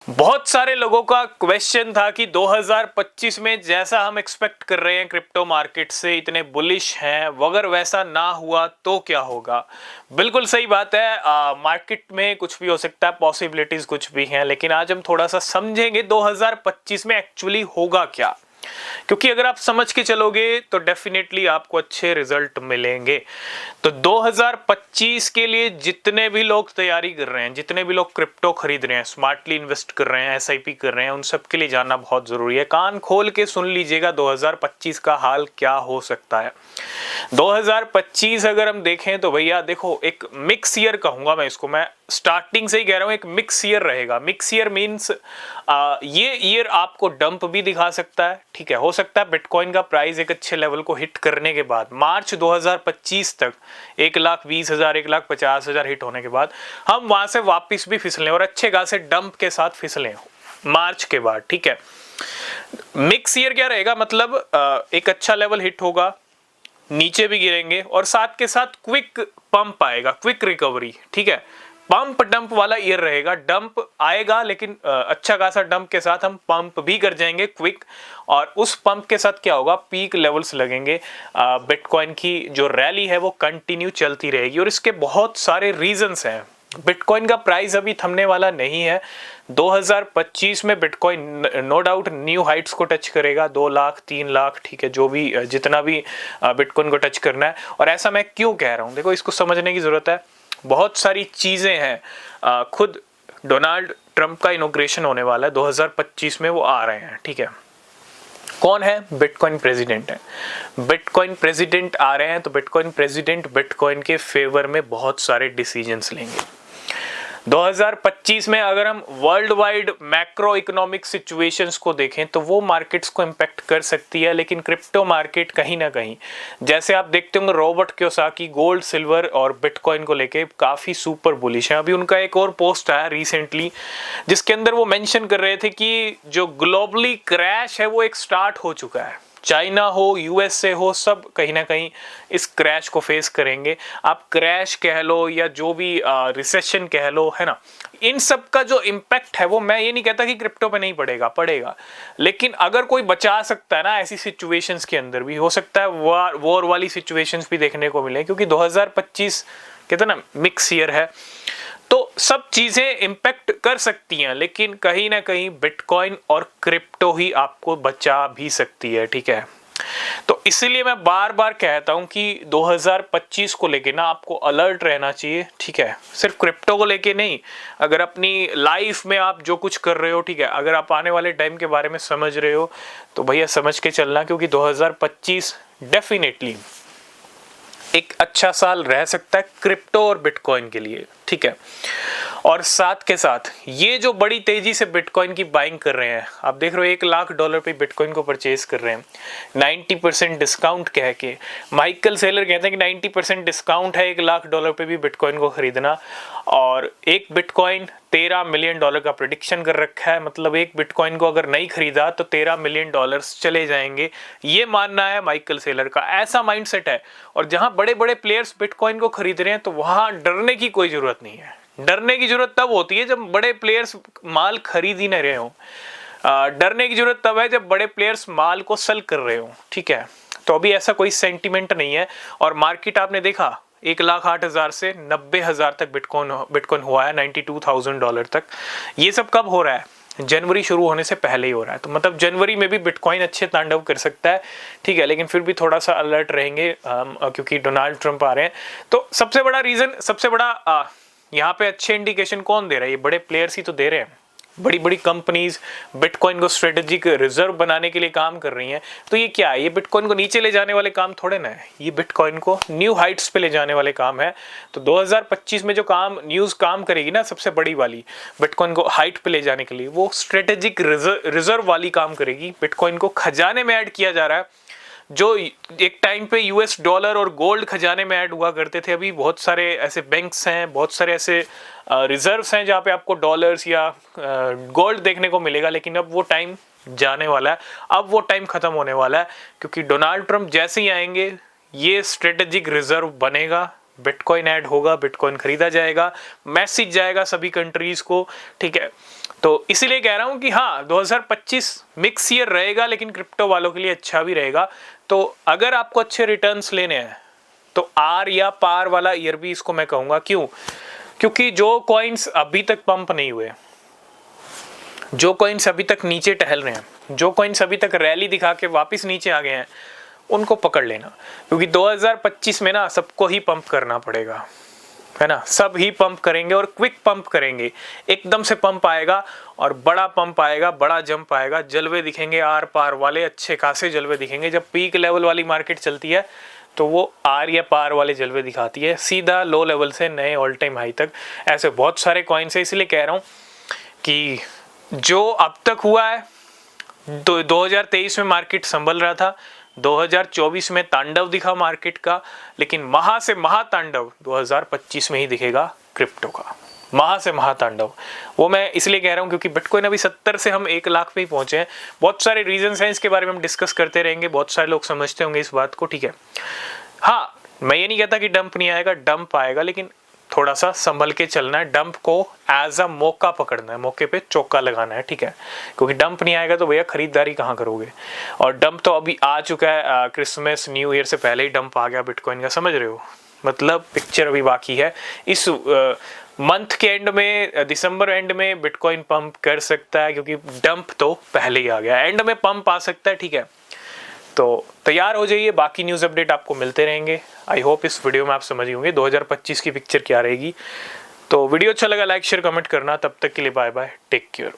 बहुत सारे लोगों का क्वेश्चन था कि 2025 में जैसा हम एक्सपेक्ट कर रहे हैं क्रिप्टो मार्केट से, इतने बुलिश हैं, अगर वैसा ना हुआ तो क्या होगा। बिल्कुल सही बात है, मार्केट में कुछ भी हो सकता है, पॉसिबिलिटीज कुछ भी हैं, लेकिन आज हम थोड़ा सा समझेंगे 2025 में एक्चुअली होगा क्या। क्योंकि अगर आप समझ के चलोगे तो डेफिनेटली आपको अच्छे रिजल्ट मिलेंगे। तो 2025 के लिए जितने भी लोग तैयारी कर रहे हैं, जितने भी लोग क्रिप्टो खरीद रहे हैं, स्मार्टली इन्वेस्ट कर रहे हैं, एसआईपी कर रहे हैं, उन सब के लिए जानना बहुत जरूरी है। कान खोल के सुन लीजिएगा 2025 का हाल क्या हो सकता है। 2025 अगर हम देखें तो भैया देखो, एक मिक्स ईयर कहूंगा मैं इसको, मैं स्टार्टिंग से ही कह रहा हूं, एक मिक्स ईयर रहेगा। मिक्स ईयर मींस ये ईयर आपको डंप भी दिखा सकता है, ठीक है। हो सकता है बिटकॉइन का प्राइस एक अच्छे लेवल को हिट करने के बाद मार्च 2025 तक 1,20,000 1,50,000 हिट होने के बाद हम वहां से वापस भी फिसलें और अच्छे खासे डंप के साथ फिसलें मार्च के बाद, ठीक है। मिक्स ईयर क्या रहेगा, मतलब एक अच्छा लेवल हिट होगा, नीचे भी गिरेंगे और साथ के साथ क्विक पंप आएगा, क्विक रिकवरी, ठीक है। पंप डंप वाला ईयर रहेगा, डंप आएगा लेकिन अच्छा खासा डंप के साथ हम पंप भी कर जाएंगे क्विक, और उस पंप के साथ क्या होगा, पीक लेवल्स लगेंगे। बिटकॉइन की जो रैली है वो कंटिन्यू चलती रहेगी और इसके बहुत सारे रीजंस हैं। बिटकॉइन का प्राइस अभी थमने वाला नहीं है। 2025 में bitcoin no doubt new heights को टच करेगा, 2 लाख 3 लाख, ठीक है, जो भी जितना भी बिटकॉइन को टच करना है। और ऐसा मैं क्यों कह रहा हूं, देखो इसको समझने की जरूरत है। बहुत सारी चीजें हैं, खुद डोनाल्ड ट्रंप का इनॉग्रेशन होने वाला है 2025 में, वो आ रहे हैं, ठीक है। कौन है, बिटकॉइन प्रेसिडेंट है। बिटकॉइन प्रेसिडेंट आ रहे हैं तो बिटकॉइन प्रेसिडेंट बिटकॉइन के फेवर में बहुत सारे डिसीजंस लेंगे। 2025 में अगर हम world wide macro economic situations को देखें तो वो मार्केट्स को इम्पैक्ट कर सकती है, लेकिन क्रिप्टो मार्केट कहीं ना कहीं, जैसे आप देखते होंगे रॉबर्ट कियोसाकी गोल्ड सिल्वर और बिटकॉइन को लेके काफी सुपर बुलिश है। अभी उनका एक और पोस्ट आया रिसेंटली जिसके अंदर वो मेंशन कर रहे थे कि जो ग्लोबली क्रैश है वो एक स्टार्ट हो चुका है। चाइना हो, यूएसए हो, सब कहीं ना कहीं इस क्रैश को फेस करेंगे। आप क्रैश कह लो या जो भी रिसेशन कह लो, है ना, इन सब का जो इम्पैक्ट है वो, मैं ये नहीं कहता कि क्रिप्टो पे नहीं पड़ेगा, पड़ेगा, लेकिन अगर कोई बचा सकता है ना ऐसी सिचुएशंस के अंदर भी, हो सकता है वॉर वाली सिचुएशंस भी देखने को मिले, क्योंकि 2025 कहते ना मिक्स ईयर है, तो सब चीजें इंपैक्ट कर सकती हैं, लेकिन कहीं ना कहीं बिटकॉइन और क्रिप्टो ही आपको बचा भी सकती है, ठीक है। तो इसीलिए मैं बार बार कहता हूं कि 2025 को लेके ना आपको अलर्ट रहना चाहिए, ठीक है। सिर्फ क्रिप्टो को लेके नहीं, अगर अपनी लाइफ में आप जो कुछ कर रहे हो, ठीक है, अगर आप आने वाले टाइम के बारे में समझ रहे हो तो भैया समझ के चलना, क्योंकि 2025 डेफिनेटली एक अच्छा साल रह सकता है क्रिप्टो और बिटकॉइन के लिए, ठीक है। और साथ के साथ ये जो बड़ी तेजी से बिटकॉइन की बाइंग कर रहे हैं, आप देख रहे हो $1,00,000 पे बिटकॉइन को परचेज कर रहे हैं 90% डिस्काउंट कह के। माइकल सेलर कहते हैं कि 90% डिस्काउंट है $1,00,000 पे भी बिटकॉइन को खरीदना, और एक बिटकॉइन $13 मिलियन का प्रेडिक्शन कर रखा है। मतलब एक बिटकॉइन को अगर नहीं खरीदा तो $13 मिलियन चले जाएंगे, ये मानना है माइकल सेलर का, ऐसा माइंडसेट है। और जहां बड़े बड़े प्लेयर्स बिटकॉइन को खरीद रहे हैं तो वहां डरने की कोई जरूरत नहीं है। डरने की जरूरत तब होती है जब बड़े प्लेयर्स माल खरीद ही नहीं रहे हो। डरने की जरूरत तब है जब बड़े प्लेयर्स माल को सेल कर रहे हो, ठीक है। तो अभी ऐसा कोई सेंटीमेंट नहीं है, और मार्केट आपने देखा 1,08,000 से 90,000 तक बिटकॉइन हुआ है, $92,000 तक। ये सब कब हो रहा है, जनवरी शुरू होने से पहले ही हो रहा है। तो मतलब जनवरी में भी बिटकॉइन अच्छे तांडव कर सकता है, ठीक है, लेकिन फिर भी थोड़ा सा अलर्ट रहेंगे क्योंकि डोनाल्ड ट्रंप आ रहे हैं। तो सबसे बड़ा रीजन, सबसे बड़ा यहाँ पे अच्छे इंडिकेशन कौन दे रहा है, ये बड़े प्लेयर्स ही तो दे रहे हैं। बड़ी बड़ी कंपनीज बिटकॉइन को स्ट्रेटेजिक रिजर्व बनाने के लिए काम कर रही हैं। तो ये क्या है, ये बिटकॉइन को नीचे ले जाने वाले काम थोड़े ना है, ये बिटकॉइन को न्यू हाइट्स पे ले जाने वाले काम है। तो 2025 में जो न्यूज काम करेगी ना, सबसे बड़ी वाली, बिटकॉइन को हाइट पे ले जाने के लिए, वो स्ट्रेटेजिक रिजर्व वाली काम करेगी। बिटकॉइन को खजाने में ऐड किया जा रहा है, जो एक टाइम पे यूएस डॉलर और गोल्ड खजाने में ऐड हुआ करते थे। अभी बहुत सारे ऐसे बैंक्स हैं, बहुत सारे ऐसे रिजर्व्स हैं जहाँ पे आपको डॉलर्स या गोल्ड देखने को मिलेगा, लेकिन अब वो टाइम जाने वाला है, अब वो टाइम खत्म होने वाला है, क्योंकि डोनाल्ड ट्रंप जैसे ही आएंगे ये स्ट्रेटेजिक रिजर्व बनेगा, बिटकॉइन ऐड होगा, बिटकॉइन खरीदा जाएगा, मैसेज जाएगा सभी कंट्रीज को, ठीक है। तो इसीलिए कह रहा हूं कि हाँ 2025 मिक्स ईयर रहेगा, लेकिन क्रिप्टो वालों के लिए अच्छा भी रहेगा। तो अगर आपको अच्छे रिटर्न्स लेने हैं तो आर या पार वाला ईयर भी इसको मैं कहूंगा। क्यों? क्योंकि जो कॉइन्स अभी तक पंप नहीं हुए, जो कॉइन्स अभी तक नीचे टहल रहे हैं, जो कॉइन्स अभी तक रैली दिखा के वापस नीचे आ गए हैं, उनको पकड़ लेना। क्योंकि 2025 में ना सबको ही पंप करना पड़ेगा, है ना। सब ही पंप करेंगे और क्विक पंप करेंगे। एकदम से पंप आएगा और बड़ा पंप आएगा, बड़ा जंप आएगा, जलवे दिखेंगे, आर पार वाले अच्छे खासे जलवे दिखेंगे। जब पीक लेवल वाली मार्केट चलती है तो वो आर या पार वाले जलवे दिखाती है, सीधा लो लेवल से नए ऑल टाइम हाई तक। ऐसे बहुत सारे कॉइन्स है, इसलिए कह रहा हूँ कि जो अब तक हुआ है, 2023 में मार्केट संभल रहा था, 2024 में तांडव दिखा मार्केट का, लेकिन महा से महातांडव 2025 में ही दिखेगा क्रिप्टो का। महा से महातांडव वो मैं इसलिए कह रहा हूं क्योंकि बिटकॉइन अभी 70 से हम 1 लाख पे ही पहुंचे हैं। बहुत सारे रीजंस हैं, इसके बारे में हम डिस्कस करते रहेंगे। बहुत सारे लोग समझते होंगे इस बात को, ठीक है। हाँ, मैं ये नहीं कहता कि डंप नहीं आएगा, डंप आएगा, लेकिन थोड़ा सा संभल के चलना है। डंप को एज अ मौका पकड़ना है, मौके पे चौका लगाना है, ठीक है। क्योंकि डंप नहीं आएगा तो भैया खरीदारी कहाँ करोगे। और डंप तो अभी आ चुका है, क्रिसमस न्यू ईयर से पहले ही डंप आ गया बिटकॉइन का, समझ रहे हो। मतलब पिक्चर अभी बाकी है। इस मंथ के एंड में, दिसंबर एंड में बिटकॉइन पंप कर सकता है, क्योंकि डंप तो पहले ही आ गया। एंड में पंप आ सकता है, ठीक है। तो तैयार हो जाइए, बाकी न्यूज़ अपडेट आपको मिलते रहेंगे। आई होप इस वीडियो में आप समझ ही होंगे 2025 की पिक्चर क्या रहेगी। तो वीडियो अच्छा लगा लाइक शेयर कमेंट करना। तब तक के लिए बाय बाय, टेक केयर।